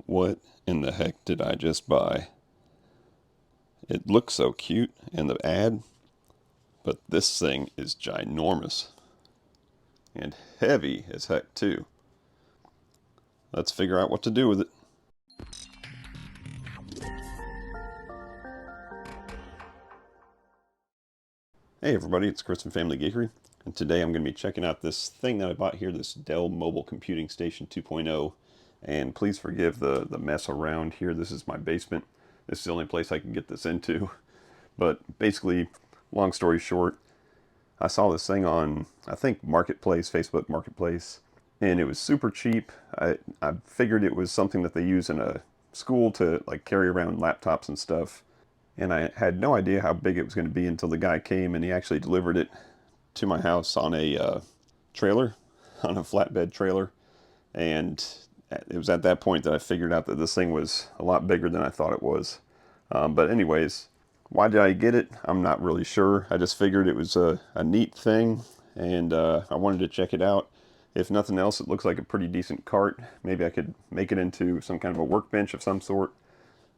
What in the heck did I just buy? It looks so cute in the ad, but this thing is ginormous and heavy as heck too. Let's figure out what to do with it. Hey everybody, it's Chris from Family Geekery, and today I'm going to be checking out this thing that I bought here, this Dell Mobile Computing Station 2.0. And please forgive the mess around here. This is my basement. This is the only place I can get this into. But basically, long story short, I saw this thing on, I think, Marketplace, Facebook Marketplace, and it was super cheap. I figured it was something that they use in a school to like carry around laptops and stuff. And I had no idea how big it was going to be until the guy came and he actually delivered it to my house on a trailer, on a flatbed trailer. And it was at that point that I figured out that this thing was a lot bigger than I thought it was. But anyways, why did I get it? I'm not really sure. I just figured it was a neat thing, and I wanted to check it out. If nothing else, it looks like a pretty decent cart. Maybe I could make it into some kind of a workbench of some sort.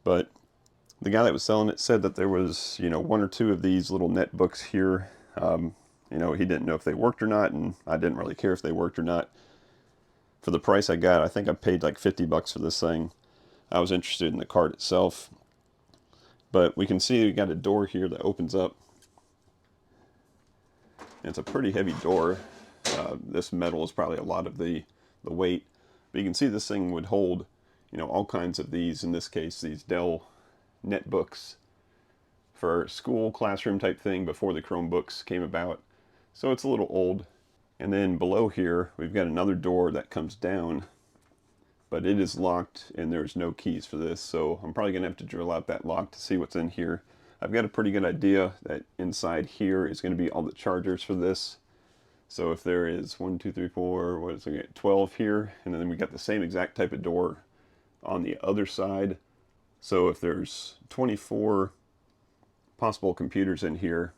But the guy that was selling it said that there was, one or two of these little netbooks here. He didn't know if they worked or not, and I didn't really care if they worked or not. For the price I got, I think I paid like $50 for this thing. I was interested in the cart itself. But we can see we got a door here that opens up. And it's a pretty heavy door. This metal is probably a lot of the weight. But you can see this thing would hold, all kinds of these, in this case, these Dell netbooks for school classroom type thing before the Chromebooks came about. So it's a little old. And then below here, we've got another door that comes down, but it is locked and there's no keys for this. So I'm probably gonna have to drill out that lock to see what's in here. I've got a pretty good idea that inside here is gonna be all the chargers for this. So if there is 1, 2, 3, 4, what is it, 12 here, and then we got the same exact type of door on the other side. So if there's 24 possible computers in here,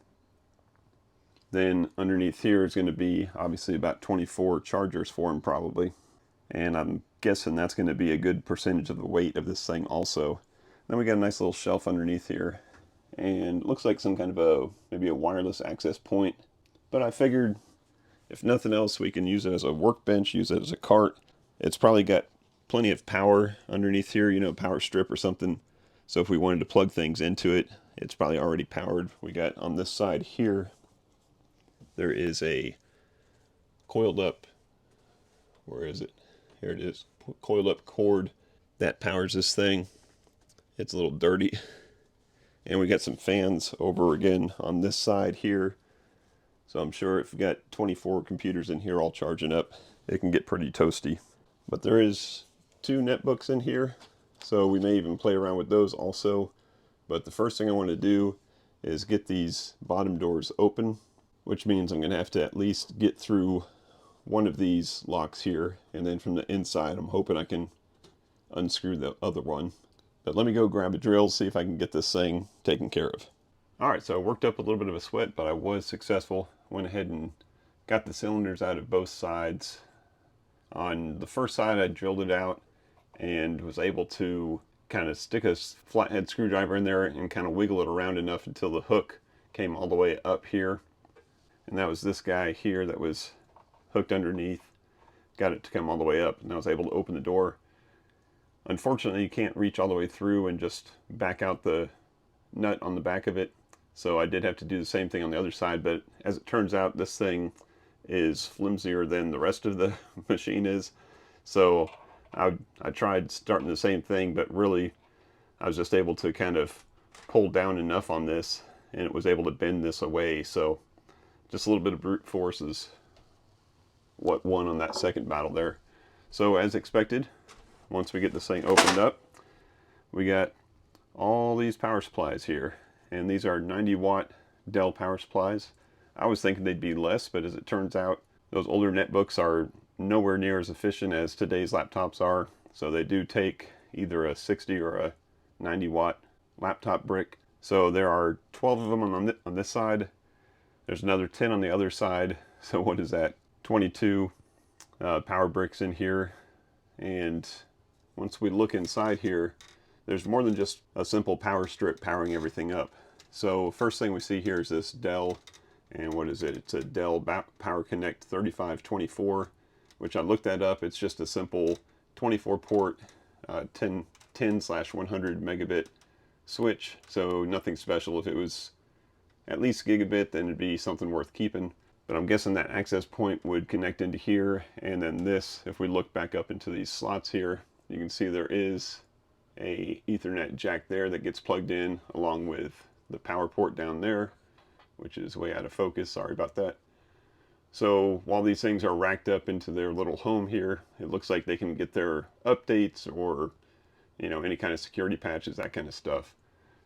then underneath here is going to be obviously about 24 chargers for them probably. And I'm guessing that's going to be a good percentage of the weight of this thing also. Then we got a nice little shelf underneath here. And it looks like some kind of maybe a wireless access point. But I figured if nothing else, we can use it as a workbench, use it as a cart. It's probably got plenty of power underneath here, power strip or something. So if we wanted to plug things into it, it's probably already powered. We got on this side here, there is a coiled up, where is it? Here it is, coiled up cord that powers this thing. It's a little dirty. And we got some fans over again on this side here. So I'm sure if we got 24 computers in here all charging up, it can get pretty toasty. But there is 2 netbooks in here, so we may even play around with those also. But the first thing I want to do is get these bottom doors open, which means I'm going to have to at least get through one of these locks here, and then from the inside I'm hoping I can unscrew the other one. But let me go grab a drill, see if I can get this thing taken care of. Alright, so I worked up a little bit of a sweat, but I was successful. Went ahead and got the cylinders out of both sides. On the first side I drilled it out and was able to kind of stick a flathead screwdriver in there and kind of wiggle it around enough until the hook came all the way up here. And that was this guy here that was hooked underneath. Got it to come all the way up, and I was able to open the door. Unfortunately, you can't reach all the way through and just back out the nut on the back of it. So I did have to do the same thing on the other side, but as it turns out, this thing is flimsier than the rest of the machine is. So I tried starting the same thing, but really I was just able to kind of pull down enough on this, and it was able to bend this away. So just a little bit of brute force is what won on that second battle there. So as expected, once we get this thing opened up, we got all these power supplies here. And these are 90-watt Dell power supplies. I was thinking they'd be less, but as it turns out, those older netbooks are nowhere near as efficient as today's laptops are. So they do take either a 60 or a 90-watt laptop brick. So there are 12 of them on this side. There's another 10 on the other side. So what is that? 22 power bricks in here. And once we look inside here, there's more than just a simple power strip powering everything up. So first thing we see here is this Dell, and what is it? It's a Dell Power Connect 3524, which I looked that up. It's just a simple 24 port 10/100 megabit switch, so nothing special. If it was at least gigabit, then it'd be something worth keeping. But I'm guessing that access point would connect into here, and then this, if we look back up into these slots here, you can see there is a Ethernet jack there that gets plugged in along with the power port down there, which is way out of focus, sorry about that. So while these things are racked up into their little home here, it looks like they can get their updates or, you know, any kind of security patches, that kind of stuff.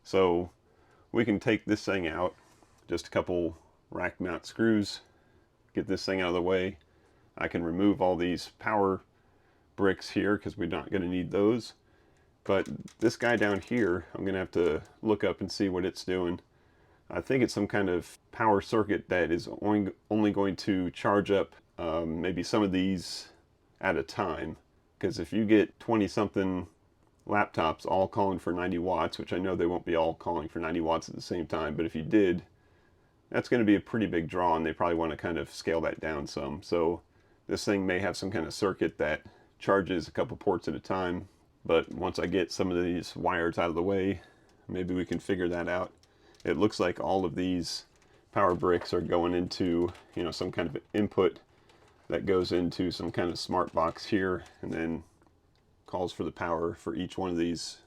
So we can take this thing out, just a couple rack mount screws, get this thing out of the way. I can remove all these power bricks here because we're not going to need those. But this guy down here, I'm going to have to look up and see what it's doing. I think it's some kind of power circuit that is only going to charge up maybe some of these at a time. Because if you get 20-something laptops all calling for 90 watts, which I know they won't be all calling for 90 watts at the same time, but if you did, that's going to be a pretty big draw, and they probably want to kind of scale that down some. So this thing may have some kind of circuit that charges a couple ports at a time. But once I get some of these wires out of the way, maybe we can figure that out. It looks like all of these power bricks are going into, you know, some kind of input that goes into some kind of smart box here, and then calls for the power for each one of these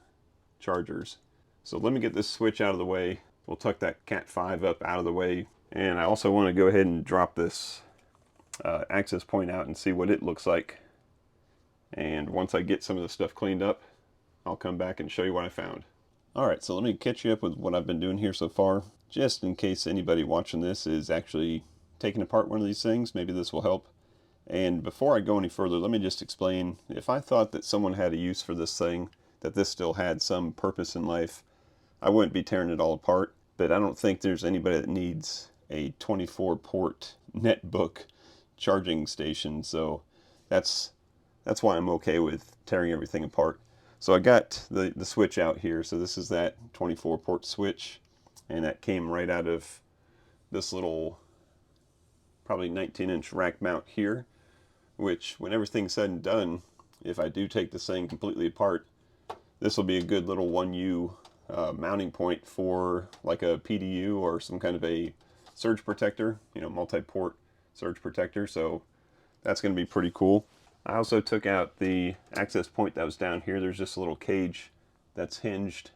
chargers. So let me get this switch out of the way. We'll tuck that Cat 5 up out of the way. And I also want to go ahead and drop this access point out and see what it looks like. And once I get some of the stuff cleaned up, I'll come back and show you what I found. Alright, so let me catch you up with what I've been doing here so far, just in case anybody watching this is actually taking apart one of these things. Maybe this will help. And before I go any further, let me just explain, if I thought that someone had a use for this thing, that this still had some purpose in life, I wouldn't be tearing it all apart. But I don't think there's anybody that needs a 24 port netbook charging station, so that's why I'm okay with tearing everything apart. So I got the switch out here. So this is that 24 port switch, and that came right out of this little probably 19-inch rack mount here, which when everything's said and done, if I do take this thing completely apart, this will be a good little 1U mounting point for like a PDU or some kind of a surge protector, you know, multi-port surge protector. So that's going to be pretty cool. I also took out the access point that was down here. There's just a little cage that's hinged.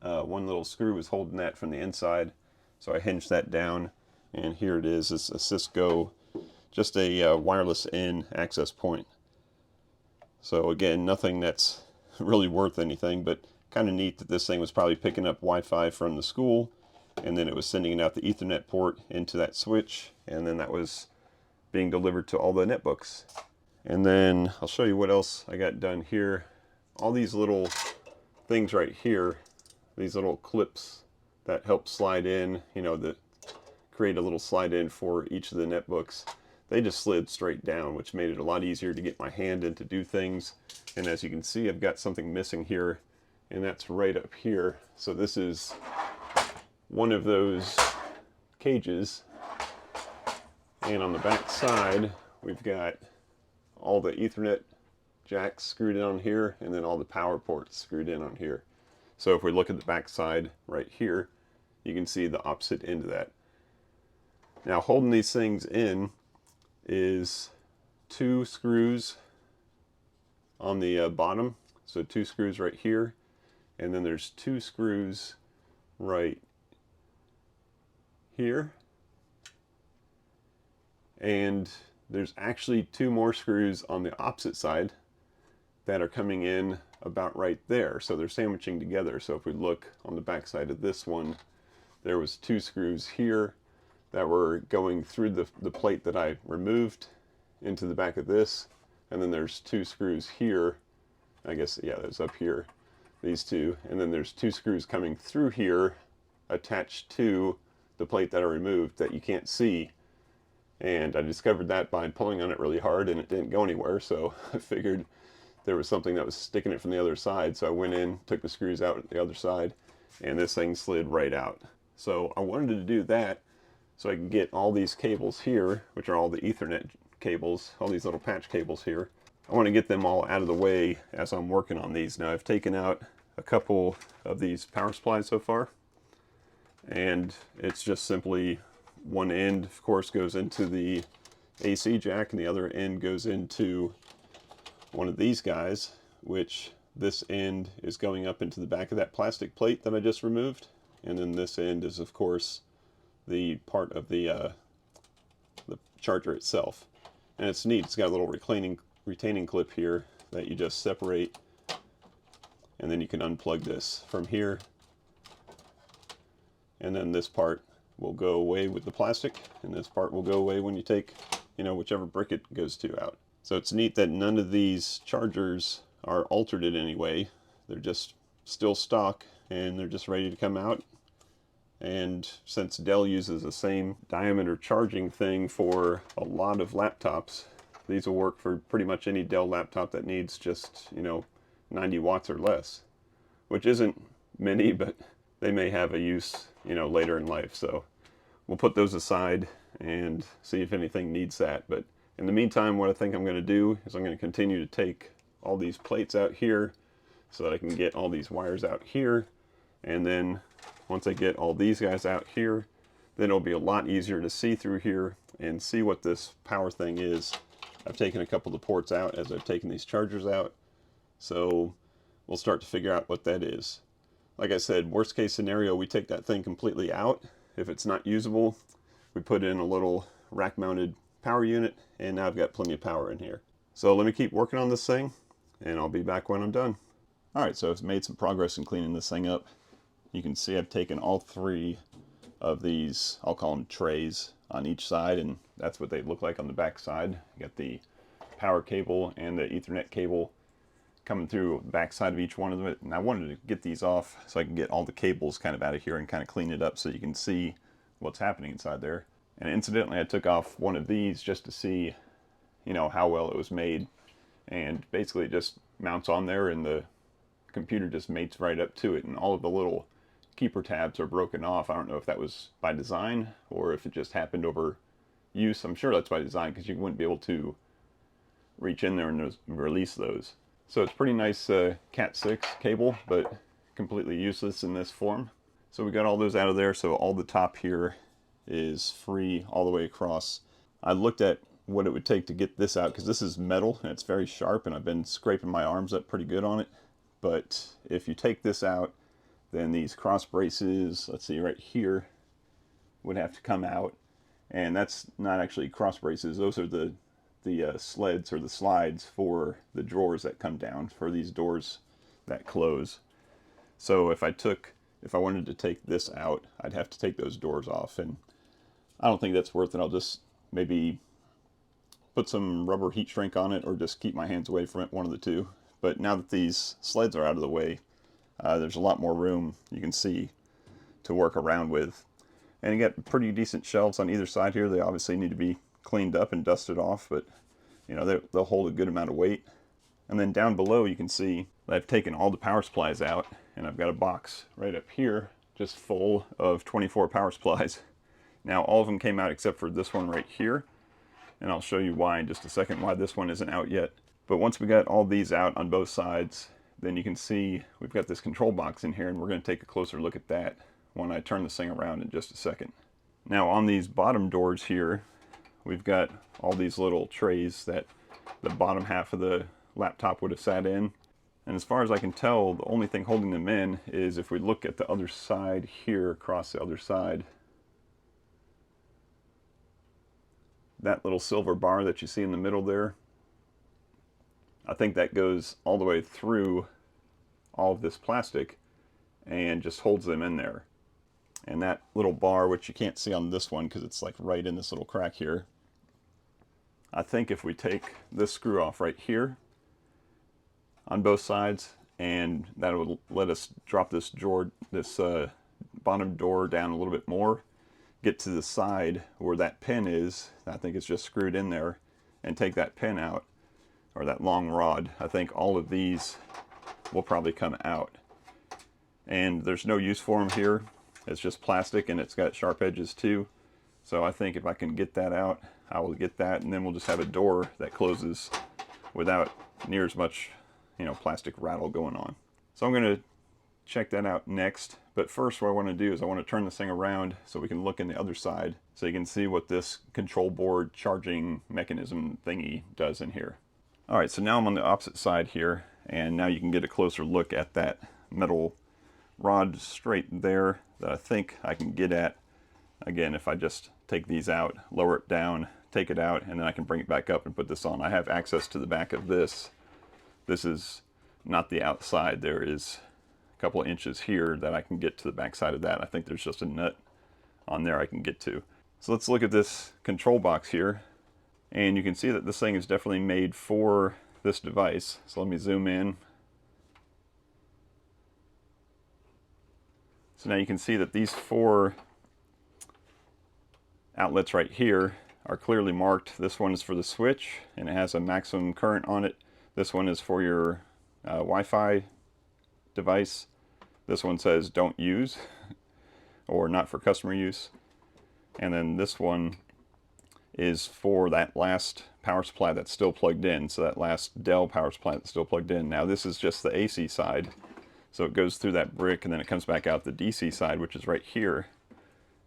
One little screw was holding that from the inside, so I hinged that down, and here it is. It's a Cisco, just a wireless in access point. So again, nothing that's really worth anything, but kind of neat that this thing was probably picking up Wi-Fi from the school, and then it was sending it out the Ethernet port into that switch, and then that was being delivered to all the netbooks. And then I'll show you what else I got done here. All these little things right here, these little clips that help slide in, you know, that create a little slide in for each of the netbooks, they just slid straight down, which made it a lot easier to get my hand in to do things. And as you can see, I've got something missing here, and that's right up here. So this is one of those cages, and on the back side we've got all the Ethernet jacks screwed in on here, and then all the power ports screwed in on here. So if we look at the back side right here, you can see the opposite end of that. Now holding these things in is 2 screws on the bottom. So 2 screws right here, and then there's 2 screws right here, and there's actually 2 more screws on the opposite side that are coming in about right there. So they're sandwiching together. So if we look on the back side of this one, there was 2 screws here that were going through the plate that I removed into the back of this. And then there's 2 screws here. I guess, yeah, there's up here, these 2. And then there's 2 screws coming through here attached to the plate that I removed that you can't see. And I discovered that by pulling on it really hard, and it didn't go anywhere, so I figured there was something that was sticking it from the other side. So I went in, took the screws out the other side, and this thing slid right out. So I wanted to do that so I can get all these cables here, which are all the Ethernet cables, all these little patch cables here. I want to get them all out of the way as I'm working on these. Now I've taken out a couple of these power supplies so far, and it's just simply one end, of course, goes into the AC jack, and the other end goes into one of these guys, which this end is going up into the back of that plastic plate that I just removed, and then this end is, of course, the part of the charger itself. And it's neat, it's got a little retaining clip here that you just separate, and then you can unplug this from here, and then this part will go away with the plastic, and this part will go away when you take, whichever brick it goes to out. So it's neat that none of these chargers are altered in any way. They're just still stock, and they're just ready to come out. And since Dell uses the same diameter charging thing for a lot of laptops, these will work for pretty much any Dell laptop that needs just, 90 watts or less, which isn't many, but they may have a use, later in life. So we'll put those aside and see if anything needs that. But in the meantime, what I think I'm going to do is I'm going to continue to take all these plates out here so that I can get all these wires out here. And then once I get all these guys out here, then it'll be a lot easier to see through here and see what this power thing is. I've taken a couple of the ports out as I've taken these chargers out, so we'll start to figure out what that is. Like I said, worst case scenario, we take that thing completely out. If it's not usable, we put in a little rack mounted power unit, and now I've got plenty of power in here. So let me keep working on this thing, and I'll be back when I'm done. Alright, so I've made some progress in cleaning this thing up. You can see I've taken all three of these, I'll call them trays, on each side, and that's what they look like on the back side. You got the power cable and the Ethernet cable coming through the back side of each one of them. And I wanted to get these off so I can get all the cables kind of out of here and kind of clean it up so you can see what's happening inside there. And incidentally, I took off one of these just to see, how well it was made. And basically it just mounts on there, and the computer just mates right up to it, and all of the little keeper tabs are broken off. I don't know if that was by design or if it just happened over use. I'm sure that's by design, because you wouldn't be able to reach in there and release those. So it's pretty nice Cat 6 cable, but completely useless in this form. So we got all those out of there, so all the top here is free all the way across. I looked at what it would take to get this out, because this is metal and it's very sharp, and I've been scraping my arms up pretty good on it. But if you take this out, then these cross braces, let's see, right here, would have to come out. And that's not actually cross braces. Those are the sleds or the slides for the drawers that come down for these doors that close. So if I wanted to take this out, I'd have to take those doors off, and I don't think that's worth it. I'll just maybe put some rubber heat shrink on it, or just keep my hands away from it, one of the two. But now that these sleds are out of the way, there's a lot more room, you can see, to work around with. And you got pretty decent shelves on either side here. They obviously need to be cleaned up and dusted off, but they'll hold a good amount of weight. And then down below you can see that I've taken all the power supplies out, and I've got a box right up here just full of 24 power supplies. Now all of them came out except for this one right here, and I'll show you why in just a second, why this one isn't out yet. But once we got all these out on both sides, then you can see we've got this control box in here, and we're going to take a closer look at that when I turn this thing around in just a second. Now on these bottom doors here, we've got all these little trays that the bottom half of the laptop would have sat in. And as far as I can tell, the only thing holding them in is if we look at the other side here, across the other side, that little silver bar that you see in the middle there, I think that goes all the way through all of this plastic and just holds them in there. And that little bar, which you can't see on this one because it's like right in this little crack here, I think if we take this screw off right here on both sides, and that would let us drop this bottom door down a little bit more, get to the side where that pin is, I think it's just screwed in there, and take that pin out, or that long rod, I think all of these will probably come out. And there's no use for them here. It's just plastic and it's got sharp edges too. So I think if I can get that out, I will get that, and then we'll just have a door that closes without near as much, plastic rattle going on. So I'm going to check that out next. But first, what I want to do is I want to turn this thing around so we can look in the other side so you can see what this control board charging mechanism thingy does in here. All right, so now I'm on the opposite side here, and now you can get a closer look at that metal rod straight there that I think I can get at. Again, if I just take these out, lower it down, take it out, and then I can bring it back up and put this on. I have access to the back of this. This is not the outside. There is a couple of inches here that I can get to the back side of that. I think there's just a nut on there I can get to. So let's look at this control box here. And you can see that this thing is definitely made for this device. So let me zoom in. So now you can see that these 4 outlets right here are clearly marked. This one is for the switch and it has a maximum current on it. This one is for your Wi-Fi device. This one says don't use or not for customer use. And then this one is for that last power supply that's still plugged in. So that last Dell power supply that's still plugged in. Now this is just the AC side. So it goes through that brick and then it comes back out the DC side, which is right here.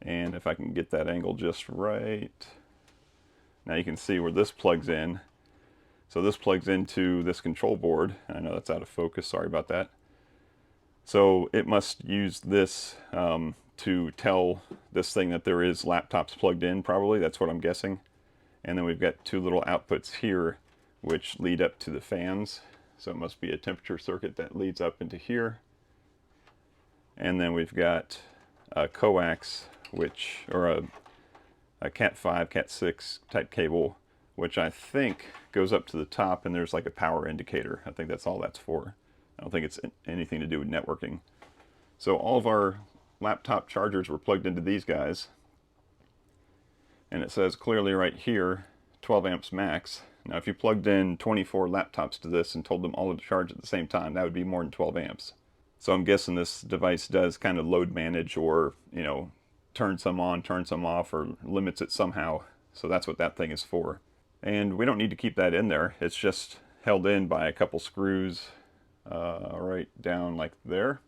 And if I can get that angle just right, now you can see where this plugs in. So this plugs into this control board. I know that's out of focus, sorry about that. So it must use this to tell this thing that there is laptops plugged in, probably. That's what I'm guessing. And then we've got 2 little outputs here which lead up to the fans. So it must be a temperature circuit that leads up into here. And then we've got a coax, or a Cat 5, Cat 6 type cable, which I think goes up to the top, and there's like a power indicator. I think that's all that's for. I don't think it's anything to do with networking. So all of our laptop chargers were plugged into these guys. And it says clearly right here, 12 amps max. Now if you plugged in 24 laptops to this and told them all to charge at the same time, that would be more than 12 amps. So I'm guessing this device does kind of load manage, or, turn some on, turn some off, or limits it somehow. So that's what that thing is for. And we don't need to keep that in there. It's just held in by a couple screws right down like there.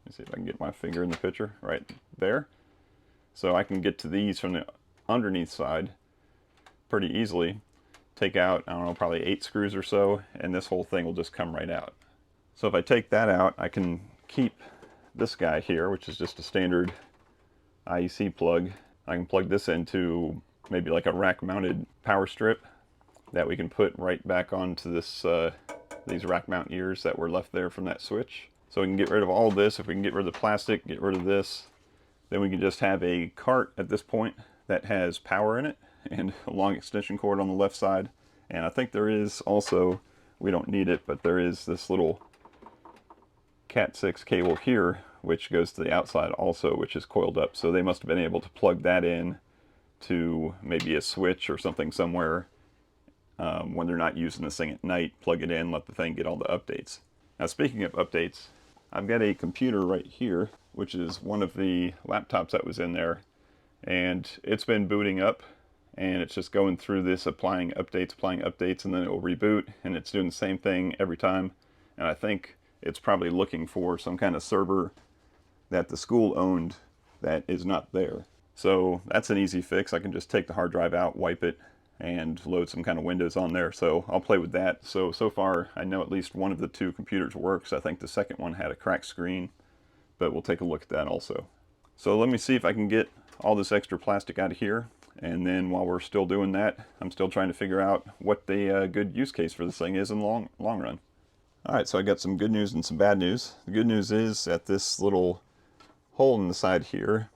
Let me see if I can get my finger in the picture, right there. So I can get to these from the underneath side pretty easily. Take out, I don't know, probably 8 screws or so, and this whole thing will just come right out. So if I take that out, I can keep this guy here, which is just a standard IEC plug. I can plug this into maybe like a rack-mounted power strip that we can put right back onto this these rack mount ears that were left there from that switch. So we can get rid of all this. If we can get rid of the plastic, get rid of this, then we can just have a cart at this point that has power in it and a long extension cord on the left side. And I think there is also, we don't need it, but there is this little Cat 6 cable here which goes to the outside also, which is coiled up. So they must have been able to plug that in to maybe a switch or something somewhere when they're not using this thing at night. Plug it in, let the thing get all the updates. Now speaking of updates, I've got a computer right here, which is one of the laptops that was in there, and it's been booting up, and it's just going through this, applying updates, and then it will reboot, and it's doing the same thing every time. And I think it's probably looking for some kind of server that the school owned that is not there. So that's an easy fix. I can just take the hard drive out, wipe it, and load some kind of Windows on there. So I'll play with that. So far I know at least one of the 2 computers works. I think the second one had a cracked screen, but we'll take a look at that also. So let me see if I can get all this extra plastic out of here. And then while we're still doing that, I'm still trying to figure out what the good use case for this thing is in the long run. Alright, so I got some good news and some bad news. The good news is that this little hole in the side here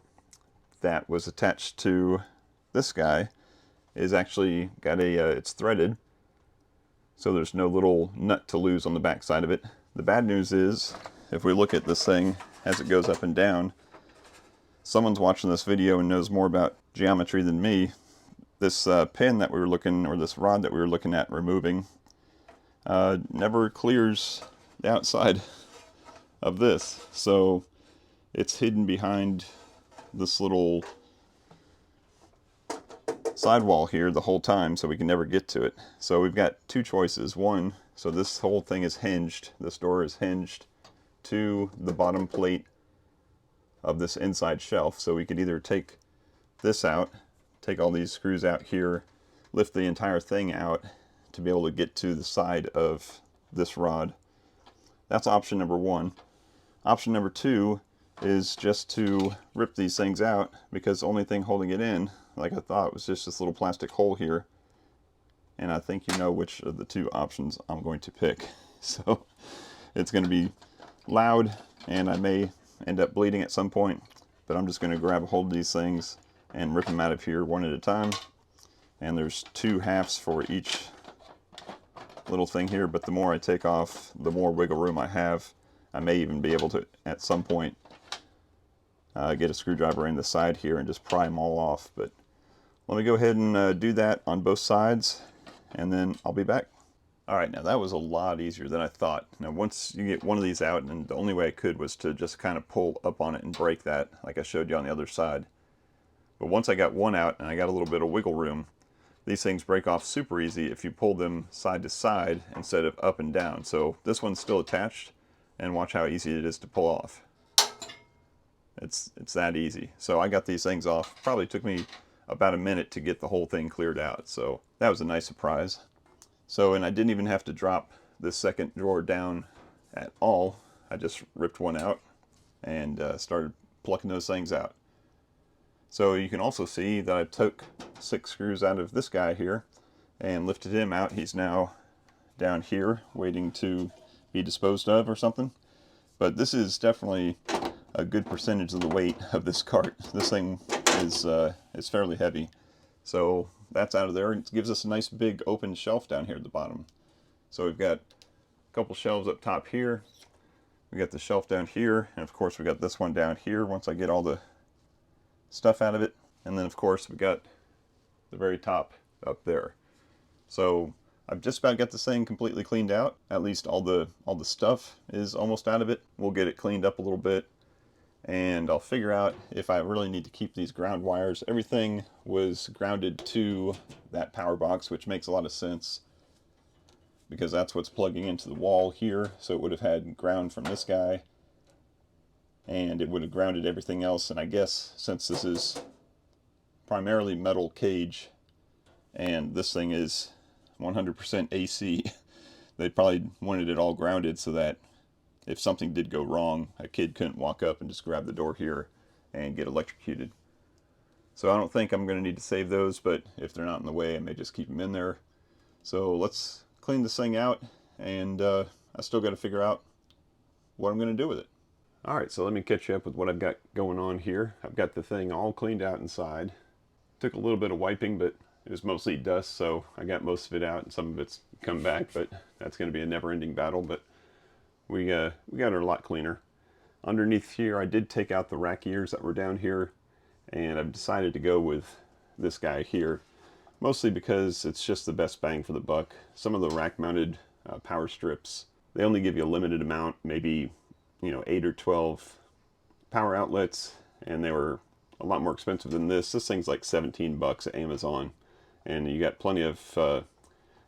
that was attached to this guy is actually got it's threaded, so there's no little nut to lose on the back side of it. The bad news is, if we look at this thing as it goes up and down, someone's watching this video and knows more about geometry than me. This pin that we were looking, or this rod that we were looking at removing, never clears the outside of this. So it's hidden behind this little sidewall here the whole time, so we can never get to it. So we've got two choices. One, so this whole thing is hinged. This door is hinged to the bottom plate of this inside shelf. So we could either take this out, take all these screws out here, lift the entire thing out to be able to get to the side of this rod. That's option number one. Option number two is just to rip these things out, because the only thing holding it in, like I thought, was just this little plastic hole here. And I think you know which of the two options I'm going to pick. So it's going to be loud, and I may end up bleeding at some point, but I'm just going to grab a hold of these things and rip them out of here one at a time. And there's two halves for each little thing here, but the more I take off, the more wiggle room I have. I may even be able to, at some point, get a screwdriver in the side here and just pry them all off. But let me go ahead and do that on both sides, and then I'll be back. Alright, now that was a lot easier than I thought. Now once you get one of these out, and the only way I could was to just kind of pull up on it and break that, like I showed you on the other side. But once I got one out and I got a little bit of wiggle room, these things break off super easy if you pull them side to side instead of up and down. So this one's still attached, and watch how easy it is to pull off. It's that easy. So I got these things off. Probably took me about a minute to get the whole thing cleared out. So that was a nice surprise. So, and I didn't even have to drop this second drawer down at all. I just ripped one out and started plucking those things out. So you can also see that I took 6 screws out of this guy here and lifted him out. He's now down here waiting to be disposed of or something. But this is definitely a good percentage of the weight of this cart. This thing is fairly heavy. So that's out of there. It gives us a nice big open shelf down here at the bottom. So we've got a couple shelves up top here. We got the shelf down here, and of course we got this one down here once I get all the stuff out of it. And then of course we got the very top up there. So I've just about got this thing completely cleaned out. At least all the stuff is almost out of it. We'll get it cleaned up a little bit, and I'll figure out if I really need to keep these ground wires. Everything was grounded to that power box, which makes a lot of sense because that's what's plugging into the wall here. So it would have had ground from this guy, and it would have grounded everything else. And I guess since this is primarily metal cage and this thing is 100% AC, they probably wanted it all grounded so that if something did go wrong, a kid couldn't walk up and just grab the door here and get electrocuted. So I don't think I'm going to need to save those, but if they're not in the way, I may just keep them in there. So let's clean this thing out, and I still got to figure out what I'm going to do with it. Alright, so let me catch you up with what I've got going on here. I've got the thing all cleaned out inside. Took a little bit of wiping, but it was mostly dust, so I got most of it out, and some of it's come back, but that's going to be a never-ending battle. But we got it a lot cleaner. Underneath here, I did take out the rack ears that were down here, and I've decided to go with this guy here, mostly because it's just the best bang for the buck. Some of the rack-mounted power strips, they only give you a limited amount, maybe 8 or 12 power outlets, and they were a lot more expensive than this. This thing's like $17 at Amazon, and you got plenty of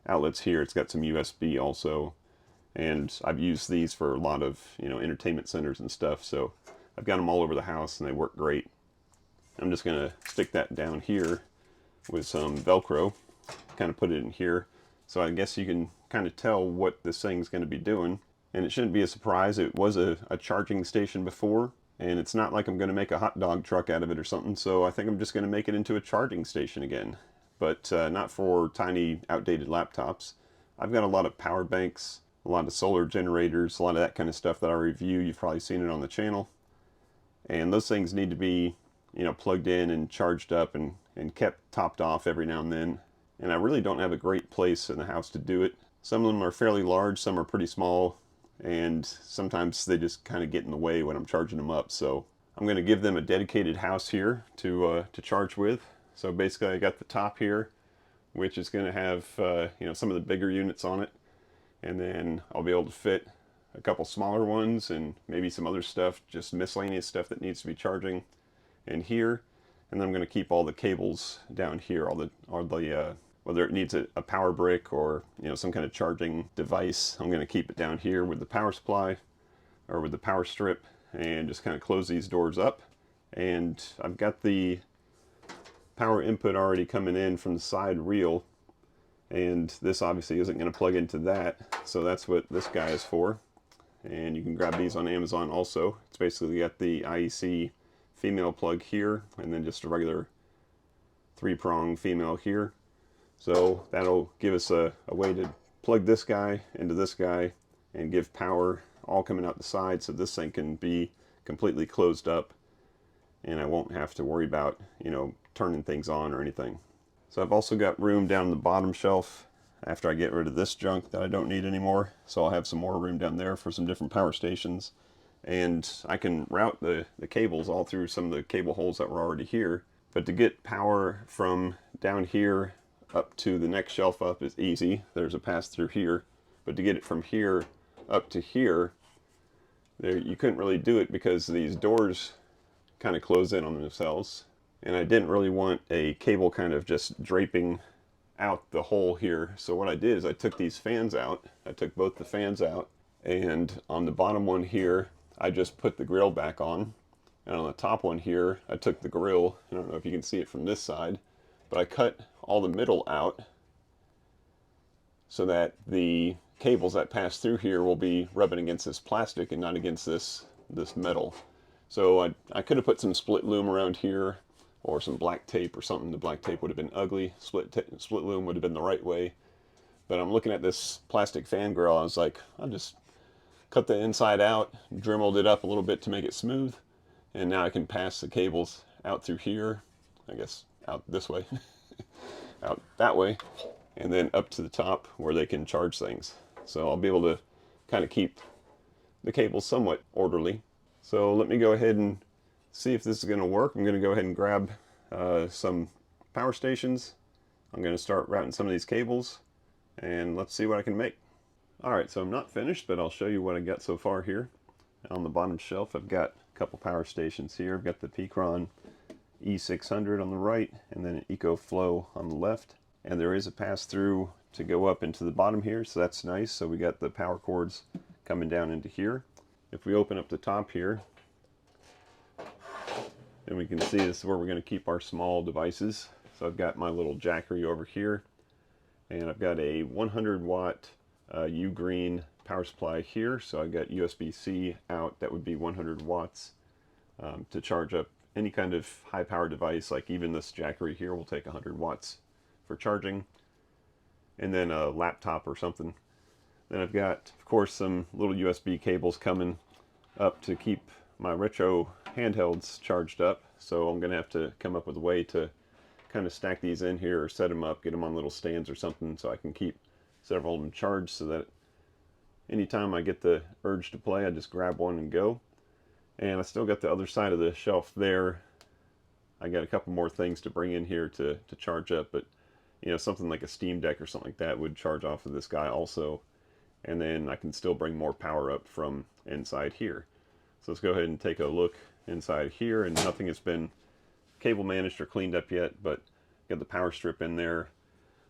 outlets here. It's got some USB also, and I've used these for a lot of entertainment centers and stuff, so I've got them all over the house and they work great. I'm just gonna stick that down here with some Velcro, kind of put it in here, so I guess you can kind of tell what this thing's going to be doing. And it shouldn't be a surprise. It was a charging station before, and it's not like I'm going to make a hot dog truck out of it or something, so I think I'm just going to make it into a charging station again. But not for tiny, outdated laptops. I've got a lot of power banks, a lot of solar generators, a lot of that kind of stuff that I review. You've probably seen it on the channel. And those things need to be, plugged in and charged up and kept topped off every now and then. And I really don't have a great place in the house to do it. Some of them are fairly large, some are pretty small, and sometimes they just kind of get in the way when I'm charging them up. So I'm going to give them a dedicated house here to charge with. So basically I got the top here, which is going to have some of the bigger units on it, and then I'll be able to fit a couple smaller ones and maybe some other stuff, just miscellaneous stuff that needs to be charging in here. And then I'm going to keep all the cables down here, whether it needs a power brick or some kind of charging device. I'm going to keep it down here with the power supply or with the power strip, and just kind of close these doors up. And I've got the power input already coming in from the side reel, and this obviously isn't going to plug into that, so that's what this guy is for. And you can grab these on Amazon also. It's basically got the IEC female plug here, and then just a regular 3-prong female here. So that'll give us a way to plug this guy into this guy and give power all coming out the side, so this thing can be completely closed up and I won't have to worry about turning things on or anything. So I've also got room down the bottom shelf after I get rid of this junk that I don't need anymore, so I'll have some more room down there for some different power stations. And I can route the cables all through some of the cable holes that were already here. But to get power from down here up to the next shelf up is easy. There's a pass through here. But to get it from here up to here, you couldn't really do it because these doors kind of close in on themselves. And I didn't really want a cable kind of just draping out the hole here. So what I did is I took these fans out. I took both the fans out, and on the bottom one here I just put the grill back on, and on the top one here I took the grill. I don't know if you can see it from this side, but I cut all the middle out so that the cables that pass through here will be rubbing against this plastic and not against this metal. So I could have put some split loom around here or some black tape or something. The black tape would have been ugly. Split loom would have been the right way. But I'm looking at this plastic fan grill. I was like, I'll just cut the inside out, dremeled it up a little bit to make it smooth, and now I can pass the cables out through here, I guess out this way, out that way, and then up to the top where they can charge things. So I'll be able to kind of keep the cables somewhat orderly. So let me go ahead and see if this is going to work. I'm going to go ahead and grab some power stations. I'm going to start routing some of these cables, and let's see what I can make. Alright, so I'm not finished, but I'll show you what I got so far here. On the bottom shelf I've got a couple power stations here. I've got the Picron E600 on the right, and then an EcoFlow on the left. And there is a pass-through to go up into the bottom here, so that's nice. So we got the power cords coming down into here. If we open up the top here, then we can see this is where we're going to keep our small devices. So I've got my little Jackery over here, and I've got a 100 watt U-green power supply here. So I've got USB-C out, that would be 100 watts to charge up any kind of high power device. Like even this Jackery here will take 100 watts for charging, and then a laptop or something. Then I've got, of course, some little USB cables coming up to keep my retro handhelds charged up. So I'm gonna have to come up with a way to kind of stack these in here or set them up, get them on little stands or something, so I can keep several of them charged, so that anytime I get the urge to play, I just grab one and go. And I still got the other side of the shelf there. I got a couple more things to bring in here to charge up, but something like a Steam Deck or something like that would charge off of this guy also. And then I can still bring more power up from inside here. So let's go ahead and take a look inside here, and nothing has been cable managed or cleaned up yet, but got the power strip in there.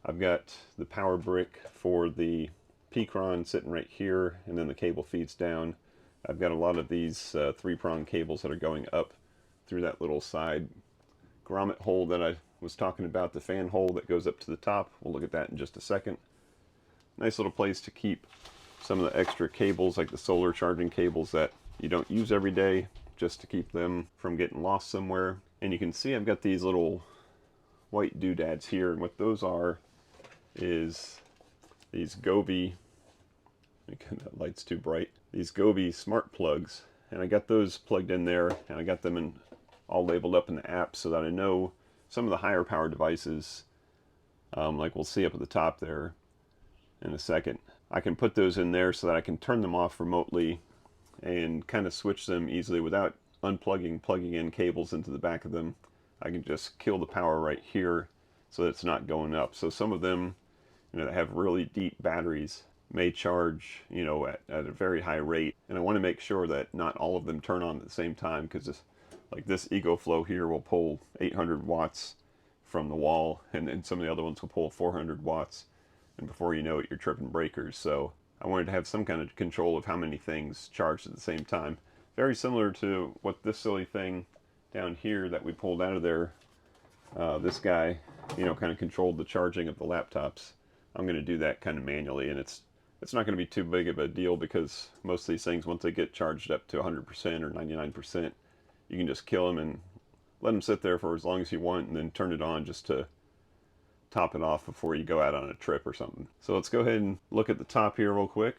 I've got the power brick for the Picron sitting right here, and then the cable feeds down. I've got a lot of these 3-prong cables that are going up through that little side grommet hole that I was talking about, the fan hole that goes up to the top. We'll look at that in just a second. Nice little place to keep some of the extra cables, like the solar charging cables that you don't use every day, just to keep them from getting lost somewhere. And you can see I've got these little white doodads here, and what those are is these Govee, again, that light's too bright, these Govee smart plugs, and I got those plugged in there, and I got them in all labeled up in the app so that I know some of the higher power devices, like we'll see up at the top there in a second, I can put those in there so that I can turn them off remotely and kind of switch them easily without unplugging, plugging in cables into the back of them. I can just kill the power right here so that it's not going up. So some of them, that have really deep batteries may charge, at a very high rate. And I want to make sure that not all of them turn on at the same time, because like this EcoFlow here will pull 800 watts from the wall, and then some of the other ones will pull 400 watts. And before you know it, you're tripping breakers. So I wanted to have some kind of control of how many things charged at the same time. Very similar to what this silly thing down here that we pulled out of there, this guy, kind of controlled the charging of the laptops. I'm going to do that kind of manually, and it's not going to be too big of a deal, because most of these things, once they get charged up to 100% or 99%, you can just kill them and let them sit there for as long as you want, and then turn it on just to top it off before you go out on a trip or something. So let's go ahead and look at the top here real quick.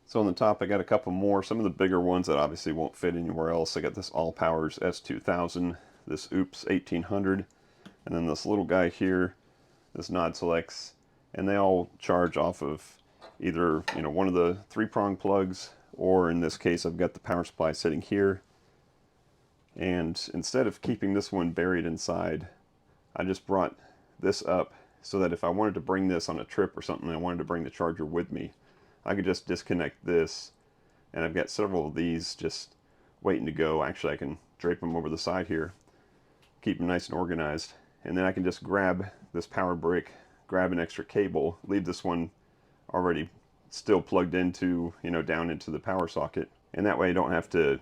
So on the top, I got a couple more, some of the bigger ones that obviously won't fit anywhere else. I got this All Powers S2000, this Oops 1800, and then this little guy here, this Nod Selects, and they all charge off of either one of the 3-prong plugs, or in this case I've got the power supply sitting here. And instead of keeping this one buried inside, I just brought this up so that if I wanted to bring this on a trip or something, I wanted to bring the charger with me, I could just disconnect this, and I've got several of these just waiting to go. Actually, I can drape them over the side here, keep them nice and organized, and then I can just grab this power brick, grab an extra cable, leave this one already still plugged into, down into the power socket, and that way I don't have to,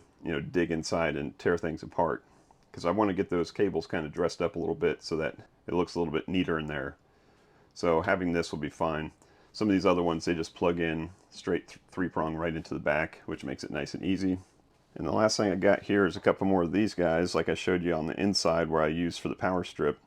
dig inside and tear things apart, because I want to get those cables kind of dressed up a little bit so that it looks a little bit neater in there. So having this will be fine. Some of these other ones, they just plug in straight 3-prong right into the back, which makes it nice and easy. And the last thing I got here is a couple more of these guys, like I showed you on the inside where I used for the power strip.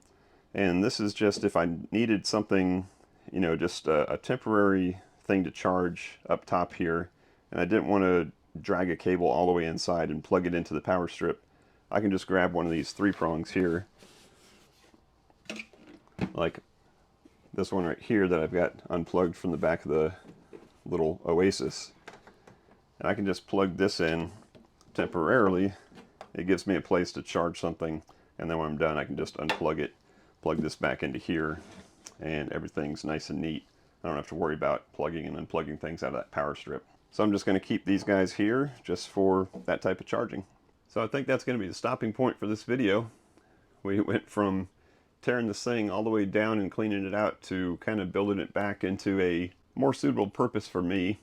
And this is just if I needed something, just a temporary thing to charge up top here, and I didn't want to drag a cable all the way inside and plug it into the power strip, I can just grab one of these 3-prongs here, like this one right here that I've got unplugged from the back of the little Oasis. And I can just plug this in temporarily. It gives me a place to charge something, and then when I'm done I can just unplug it, plug this back into here, and everything's nice and neat. I don't have to worry about plugging and unplugging things out of that power strip. So I'm just going to keep these guys here just for that type of charging. So I think that's going to be the stopping point for this video. We went from tearing this thing all the way down and cleaning it out to kind of building it back into a more suitable purpose for me.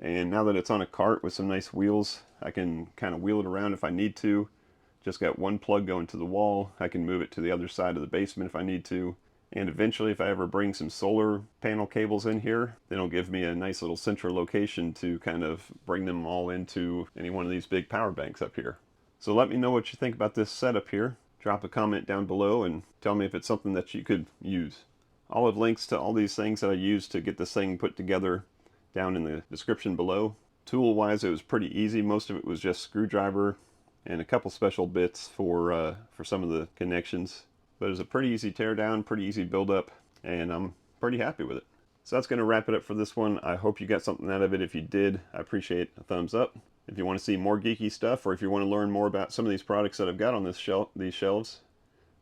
And now that it's on a cart with some nice wheels, I can kind of wheel it around if I need to. Just got one plug going to the wall. I can move it to the other side of the basement if I need to. And eventually, if I ever bring some solar panel cables in here, then it'll give me a nice little central location to kind of bring them all into any one of these big power banks up here. So let me know what you think about this setup here. Drop a comment down below and tell me if it's something that you could use. I'll have links to all these things that I used to get this thing put together down in the description below. Tool-wise, it was pretty easy. Most of it was just screwdriver and a couple special bits for some of the connections. But it was a pretty easy teardown, pretty easy build up, and I'm pretty happy with it. So that's going to wrap it up for this one. I hope you got something out of it. If you did, I appreciate a thumbs up. If you want to see more geeky stuff, or if you want to learn more about some of these products that I've got on these shelves,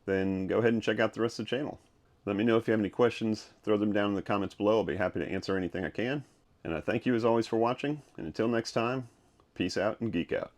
then go ahead and check out the rest of the channel. Let me know if you have any questions. Throw them down in the comments below. I'll be happy to answer anything I can. And I thank you as always for watching. And until next time, peace out and geek out.